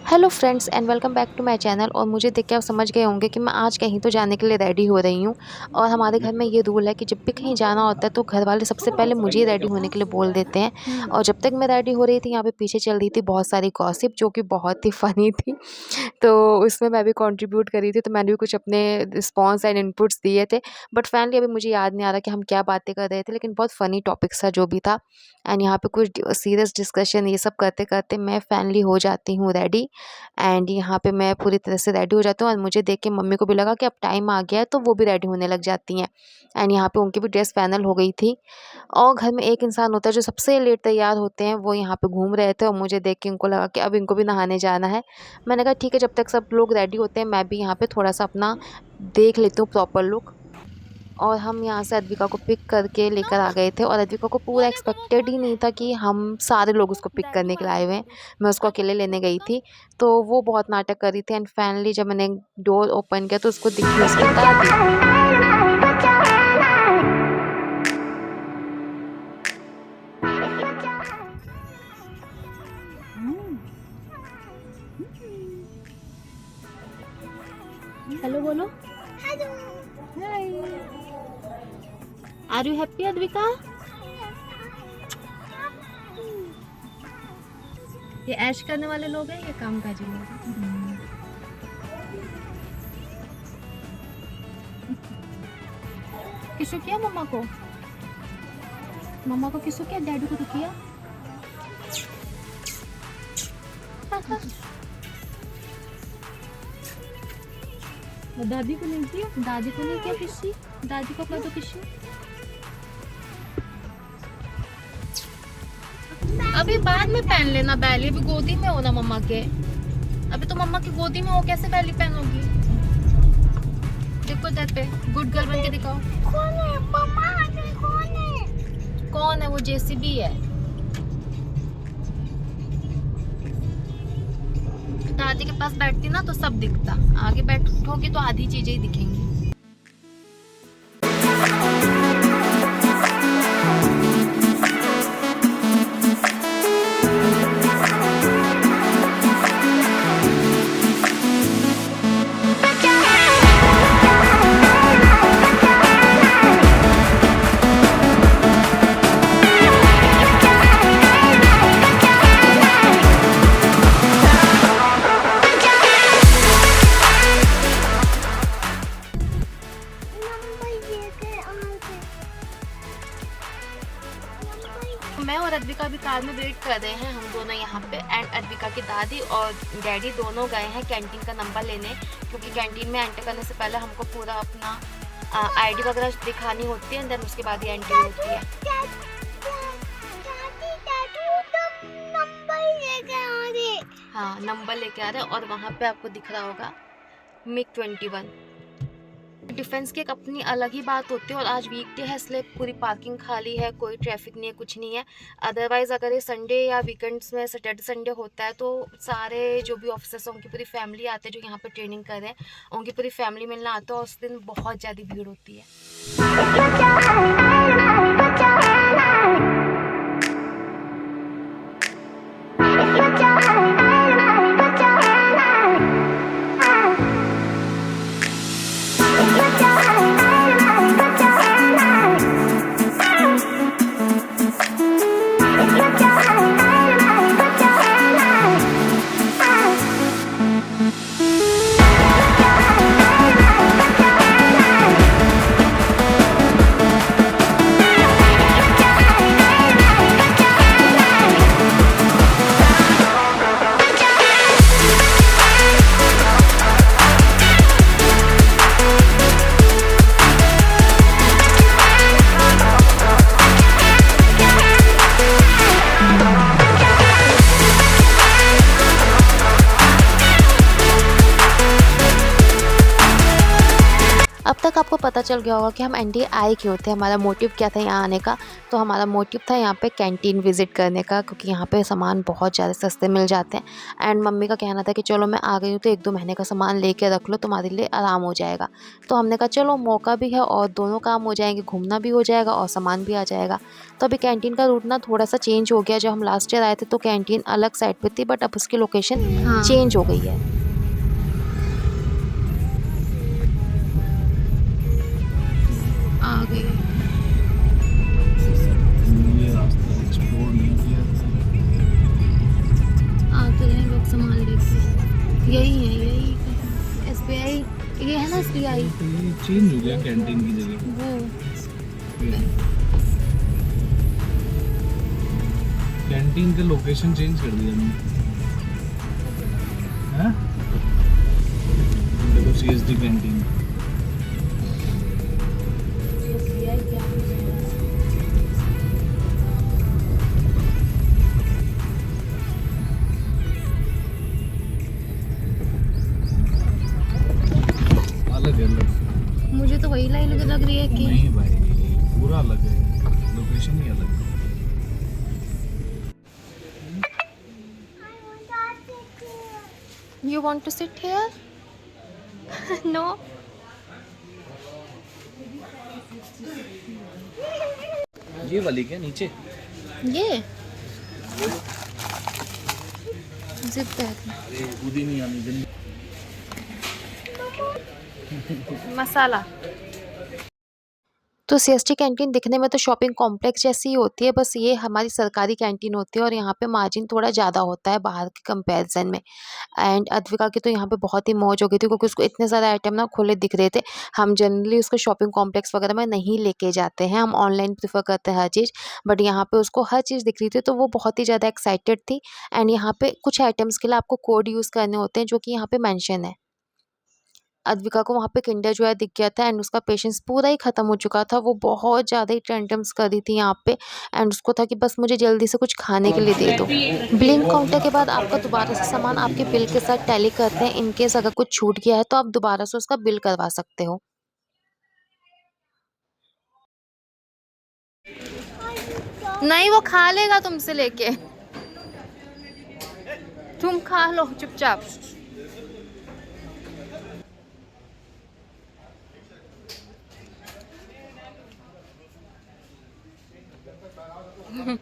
Hello friends and welcome back to my channel. और मुझे देख के आप समझ गए होंगे कि मैं आज कहीं तो जाने के लिए रेडी हो रही हूँ। और हमारे घर में ये रूल है कि जब भी कहीं जाना होता है तो घर वाले सबसे पहले मुझे ही रेडी होने के लिए बोल देते हैं। और जब तक मैं रेडी हो रही थी यहाँ पे पीछे चल रही थी बहुत सारी गॉसिप जो कि बहुत ही फ़नी थी। तो उसमें मैं भी कंट्रीब्यूट कर रही थी, तो मैंने भी कुछ अपने रिस्पॉन्स एंड इनपुट्स दिए थे। बट फाइनली अभी मुझे याद नहीं आ रहा कि हम क्या बातें कर रहे थे, लेकिन बहुत फ़नी टॉपिक्स था जो भी था। एंड यहाँ पे कुछ सीरियस डिस्कशन ये सब करते करते मैं फाइनली हो जाती हूँ रेडी। एंड यहाँ पे मैं पूरी तरह से रेडी हो जाती हूँ और मुझे देख के मम्मी को भी लगा कि अब टाइम आ गया है, तो वो भी रेडी होने लग जाती हैं। एंड यहाँ पे उनकी भी ड्रेस फाइनल हो गई थी। और घर में एक इंसान होता है जो सबसे लेट तैयार होते हैं, वो यहाँ पे घूम रहे थे और मुझे देख के उनको लगा कि अब इनको भी नहाने जाना है। मैंने कहा ठीक है, जब तक सब लोग रेडी होते हैं मैं भी यहाँ पे थोड़ा सा अपना देख लेती हूँ प्रॉपर लुक। और हम यहाँ से अद्विका को पिक करके लेकर आ गए थे और अद्विका को पूरा एक्सपेक्टेड ही नहीं था कि हम सारे लोग उसको पिक करने के लिए आए हुए हैं। मैं उसको अकेले लेने गई थी, तो वो बहुत नाटक कर रही थी। एंड फाइनली जब मैंने डोर ओपन किया तो उसको दिखी उसकी दादी। हेलो बोलो। हाय, आर यू हैप्पी अद्विका? ये ऐश करने वाले लोग हैं, ये काम काजी लोग हैं। किसको किया? मम्मा को। मम्मा को किसको किया? डैडी को तो किया। दादी को नहीं किया? दादी को नहीं किया किसी? दादी को कर दो किसी। अभी बाद में पहन लेना बैली, अभी गोदी में हो ना मम्मा के। अभी तो मम्मा की गोदी में हो, कैसे बैली पहनोगी? देखो इधर पे, गुड गर्ल बन के दिखाओ। कौन है मम्मा? कौन है? कौन है वो? जेसीबी है। दादी के पास बैठती ना तो सब दिखता, आगे बैठोगी तो आधी चीजें ही दिखेंगी। मैं और अद्विका भी कार में वेट कर रहे हैं, हम दोनों यहाँ पे। एंड अद्विका की दादी और डैडी दोनों गए हैं कैंटीन का नंबर लेने, क्योंकि कैंटीन में एंटर करने से पहले हमको पूरा अपना आईडी वगैरह दिखानी होती है, देन उसके बाद ही एंट्री होती है। हाँ, नंबर लेके आ रहे हैं और वहाँ पे आपको दिख रहा होगा मिग 21। डिफेंस की एक अपनी अलग ही बात होती है। और आज वीकडे है इसलिए पूरी पार्किंग खाली है, कोई ट्रैफिक नहीं है, कुछ नहीं है। अदरवाइज़ अगर ये संडे या वीकेंड्स में सैटरडे संडे होता है तो सारे जो भी ऑफिसर्स हैं उनकी पूरी फैमिली आते हैं, जो यहाँ पे ट्रेनिंग कर रहे हैं उनकी पूरी फैमिली मिलना आता है और उस दिन बहुत ज़्यादा भीड़ होती है। अब तक आपको पता चल गया होगा कि हम एनडीए आए क्यों थे, हमारा मोटिव क्या था यहाँ आने का। तो हमारा मोटिव था यहाँ पे कैंटीन विज़िट करने का, क्योंकि यहाँ पे सामान बहुत ज़्यादा सस्ते मिल जाते हैं। एंड मम्मी का कहना था कि चलो मैं आ गई हूँ तो 1-2 महीने का सामान लेके रख लो, तुम्हारे लिए आराम हो जाएगा। तो हमने कहा चलो मौका भी है और दोनों काम हो जाएंगे, घूमना भी हो जाएगा और सामान भी आ जाएगा। तो अभी कैंटीन का रूट ना थोड़ा सा चेंज हो गया। जब हम लास्ट ईयर आए थे तो कैंटीन अलग साइड पे थी, बट अब उसकी लोकेशन चेंज हो गई है। आ गई। ये रास्ता एक्सप्लोर नहीं किया। आते रहे लोग सामान लेके। यही है, यही एसबीआई, ये है ना एसबीआई। ये चेंज हो गया कैंटीन की जगह। वो कैंटीन का लोकेशन चेंज कर दिया हमने। हैं? देखो सीएसडी कैंटीन। अलग है, अलग। मुझे तो वही लाइन लग रही है कि नहीं भाई, पूरा अलग है, लोकेशन ही अलग है। You want to sit here? No. ये वाली क्या नीचे? ये जिप बैग अरे खुद ही नहीं आनी जल्दी। मसाला। तो सीएसटी कैंटीन दिखने में तो शॉपिंग कॉम्प्लेक्स जैसी ही होती है, बस ये हमारी सरकारी कैंटीन होती है और यहाँ पे मार्जिन थोड़ा ज़्यादा होता है बाहर के कंपैरिजन में। एंड अद्विका की तो यहाँ पे बहुत ही मौज हो गई थी, क्योंकि उसको इतने सारे आइटम ना खुले दिख रहे थे। हम जनरली उसको शॉपिंग कॉम्प्लेक्स वगैरह में नहीं लेके जाते हैं, हम ऑनलाइन प्रेफर करते हैं हर चीज़, बट यहाँ पे उसको हर चीज़ दिख रही थी तो वो बहुत ही ज़्यादा एक्साइटेड थी। एंड यहाँ पे कुछ आइटम्स के लिए आपको कोड यूज़ करने होते हैं जो कि यहाँ पे मेंशन है। अद्विका को वहाँ पे किंडर जॉय दिख गया था एंड उसका पेशेंस पूरा ही ख़त्म हो चुका था। वो बहुत ज़्यादा ही टेंटम्स कर रही थी यहाँ पे एंड उसको था कि बस मुझे जल्दी से कुछ खाने के लिए दे दो। बिलिंग काउंटर के बाद आपका दोबारा से सामान आपके बिल के साथ टैली करते हैं। इन केस अगर कुछ छूट गया है तो आप दोबारा से उसका बिल करवा सकते हो। नहीं, वो खा लेगा तुमसे लेके, तुम खा लो चुपचाप।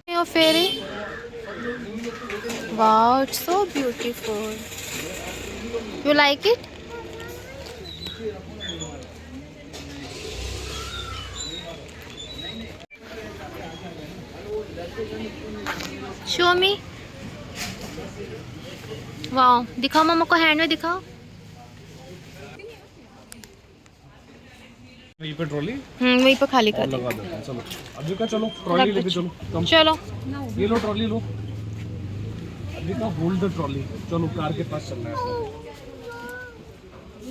Your fairy? Wow, it's so beautiful. You like it? Show me. Wow, दिखाओ मम्मा को, हैंड में दिखाओ। वहीं पे ट्रॉली वहीं पे खाली कर लगा देते हैं। चलो अभी का, चलो ट्रॉली लेके चलो। कम चलो ये लो ट्रॉली लो। अभी का होल्ड द ट्रॉली। चलो कार के पास चलना है।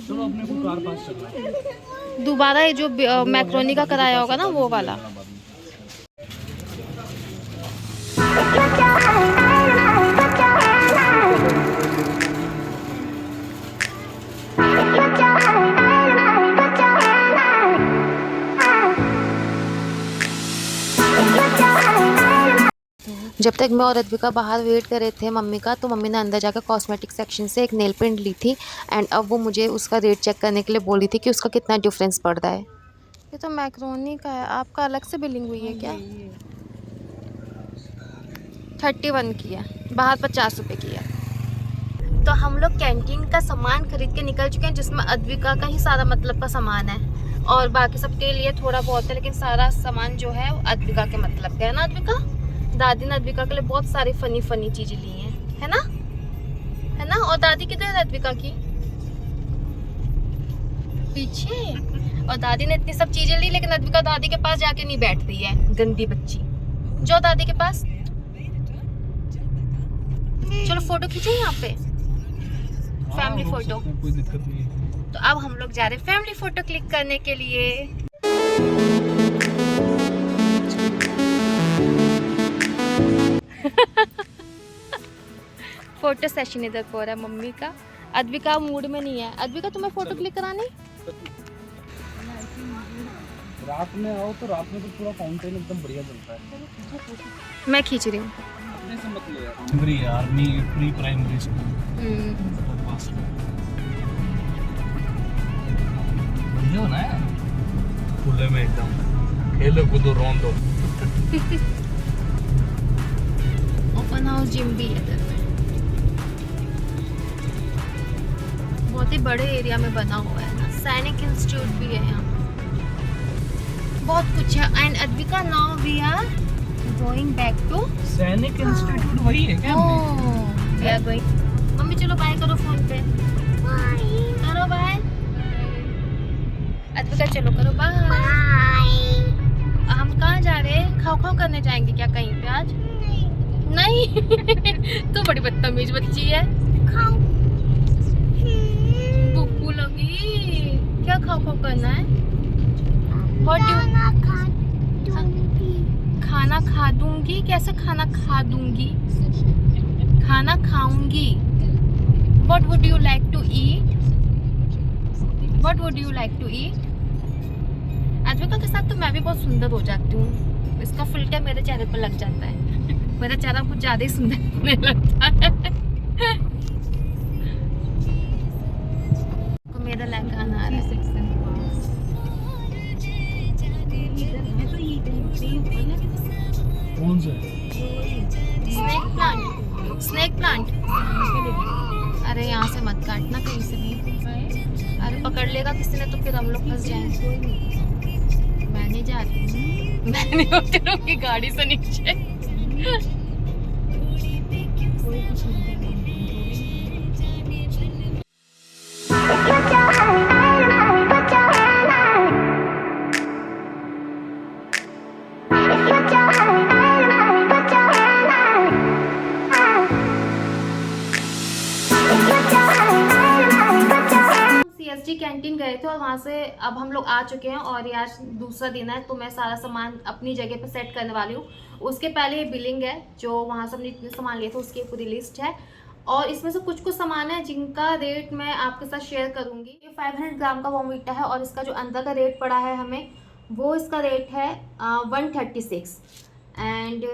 चलो अपने को कार पास चलना है। दोबारा ये जो मैक्रोनी का कराया होगा ना वो वाला। जब तक मैं और अद्विका बाहर वेट कर रहे थे मम्मी का, तो मम्मी ने अंदर जाकर कॉस्मेटिक सेक्शन से एक नेल पेंट ली थी एंड अब वो मुझे उसका रेट चेक करने के लिए बोली थी कि उसका कितना डिफरेंस पड़ रहा है। ये तो मैक्रोनी का है, आपका अलग से बिलिंग हुई है क्या? 31 की है, बाहर 50 रुपये की है। तो हम लोग कैंटीन का सामान खरीद के निकल चुके हैं, जिसमें अद्विका का ही सारा मतलब का सामान है और बाकी सबके लिए थोड़ा बहुत है, लेकिन सारा सामान जो है अद्विका के मतलब का है ना। अद्विका, दादी ने अद्विका के लिए बहुत सारी फनी चीजें ली हैं, है ना, है ना। और दादी किधर है अद्विका की? पीछे। और दादी ने इतनी सब चीजें ली, लेकिन अद्विका दादी के पास जाके नहीं बैठ रही है, गंदी बच्ची। जाओ दादी के पास, चलो फोटो खींचे यहाँ पे, फैमिली फोटो। कोई दिक्कत नहीं है। तो अब हम लोग जा रहे हैं फैमिली फोटो क्लिक करने के लिए। फोटो सेशन इधर हो रहा है मम्मी का। अद्विका मूड में नहीं है। अद्विका तुम्हें फोटो क्लिक करानी? रात में आओ तो रात में तो पूरा फाउंटेन एकदम बढ़िया चलता है। मैं खींच रही हूँ। अपने से मत ले यार। Pre army pre primary school बढ़िया बना है खुले में एकदम, खेलो कूदो रोंदो। ओपन हाउस जिम भी है इधर पे, बहुत ही बड़े एरिया में बना हुआ है ना। सैनिक इंस्टीट्यूट भी है यहाँ, बहुत कुछ है। And Advika now we are going back to Sainik institute वही है क्या? We are going. मम्मी चलो बाय करो फोन पे, करो बाय। अद्विका चलो करो बाय। हम कहाँ जा रहे हैं? खाओ खाओ करने जाएंगे क्या कहीं पे आज? नहीं तो बड़ी बदतमीज बच्ची है। भूख लगी क्या? खाओ खाओ करना है? खाना खा दूंगी? कैसे खाना खा दूंगी? खाना खाऊंगी। What would you like to eat? What would you like to eat? Advika के साथ तो मैं भी बहुत सुंदर हो जाती हूँ। इसका फिल्टर मेरे चेहरे पर लग जाता है। मेरा चेहरा कुछ ज्यादा ही सुंदर होने लगता है। तो मेरा लहंगा आ रहा है। कौन सा? Snake plant, snake plant. अरे यहाँ से मत काटना कहीं से भी, अरे पकड़ लेगा किसी ने तो फिर हम लोग फंस जाएंगे। मैं नहीं जा रही हूँ, मैं नहीं उतरूंगी गाड़ी से नीचे। सीएसडी कैंटीन गए थे और वहाँ से अब हम लोग आ चुके हैं और ये आज दूसरा दिन है, तो मैं सारा सामान अपनी जगह पे सेट करने वाली हूँ। उसके पहले ये बिलिंग है, जो वहाँ से हमने इतने सामान लिए थे उसकी पूरी लिस्ट है, और इसमें से कुछ कुछ सामान है जिनका रेट मैं आपके साथ शेयर करूँगी। ये 500 ग्राम का बॉर्नवीटा है और इसका जो अंदर का रेट पड़ा है हमें, वो इसका रेट है 136। एंड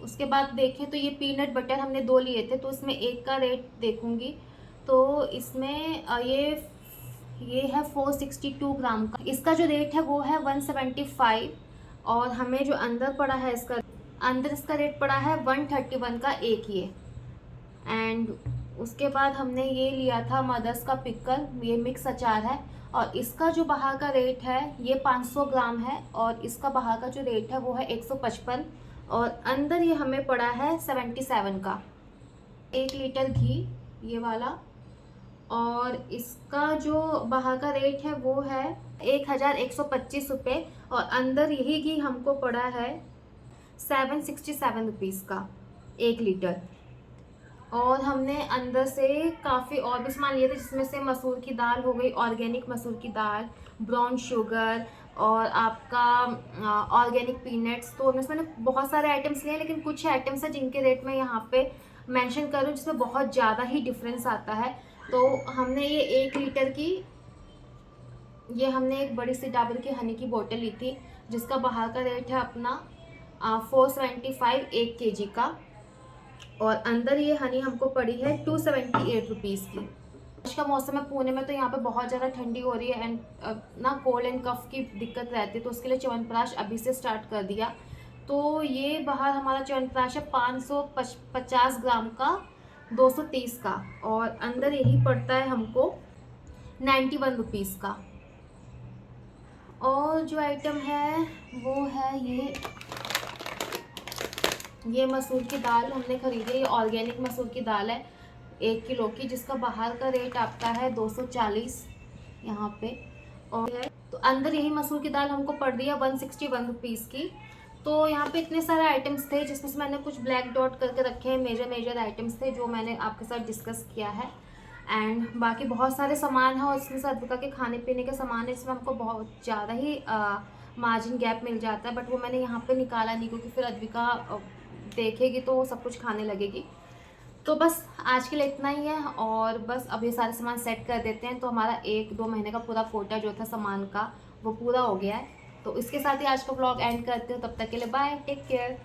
उसके बाद देखें तो ये पीनट बटर हमने 2 लिए थे, तो इसमें एक का रेट देखूँगी तो इसमें ये है 462 ग्राम का। इसका जो रेट है वो है 175, और हमें जो अंदर पड़ा है इसका रेट पड़ा है 131 का एक ये। एंड उसके बाद हमने ये लिया था मदर्स का पिकल, ये मिक्स अचार है, और इसका जो बाहर का रेट है ये 500 ग्राम है, और इसका बाहर का जो रेट है वो है 155, और अंदर ये हमें पड़ा है 77 का। 1 लीटर घी ये वाला, और इसका जो बाहर का रेट है वो है 1125 रुपये, और अंदर यही घी हमको पड़ा है 767 रुपीज़ का 1 लीटर। और हमने अंदर से काफ़ी और भी सामान लिए थे, जिसमें से मसूर की दाल हो गई, ऑर्गेनिक मसूर की दाल, ब्राउन शुगर, और आपका ऑर्गेनिक पीनट्स। तो मैंने बहुत सारे आइटम्स लिए, लेकिन कुछ आइटम्स हैं जिनके रेट मैं यहाँ पे मेंशन करूँ जिसमें बहुत ज़्यादा ही डिफरेंस आता है। तो हमने ये 1 लीटर की, ये हमने एक बड़ी सी डाबर की हनी की बोतल ली थी, जिसका बाहर का रेट है अपना 475 1 kg का, और अंदर ये हनी हमको पड़ी है 278 रुपीज़ की। आज का मौसम है पुणे में, तो यहाँ पे बहुत ज़्यादा ठंडी हो रही है, एंड ना कोल्ड एंड कफ की दिक्कत रहती है, तो उसके लिए च्यवनप्राश अभी से स्टार्ट कर दिया। तो ये बाहर हमारा च्यवनप्राश है 550 ग्राम का 230 का, और अंदर यही पड़ता है हमको 91 रुपीज़ का। और जो आइटम है वो है ये मसूर की दाल हमने खरीदी, ये ऑर्गेनिक मसूर की दाल है 1 किलो की, जिसका बाहर का रेट आपका है 240 यहाँ पे, और तो अंदर यही मसूर की दाल हमको पड़ रही है 161 रुपीज़ की। तो यहाँ पे इतने सारे आइटम्स थे, जिसमें से मैंने कुछ ब्लैक डॉट करके रखे हैं, मेजर आइटम्स थे जो मैंने आपके साथ डिस्कस किया है। एंड बाकी बहुत सारे सामान हैं, और इसमें से अद्विका के खाने पीने के सामान है, इसमें हमको बहुत ज़्यादा ही मार्जिन गैप मिल जाता है, बट वो मैंने यहाँ पे निकाला नहीं, क्योंकि फिर अद्विका देखेगी तो वो सब कुछ खाने लगेगी। तो बस आज के लिए इतना ही है, और बस अब ये सारे सामान सेट कर देते हैं, तो हमारा 1-2 महीने का पूरा कोटा जो था सामान का वो पूरा हो गया है। तो इसके साथ ही आज का व्लॉग एंड करती हूँ। तब तक के लिए बाय, टेक केयर।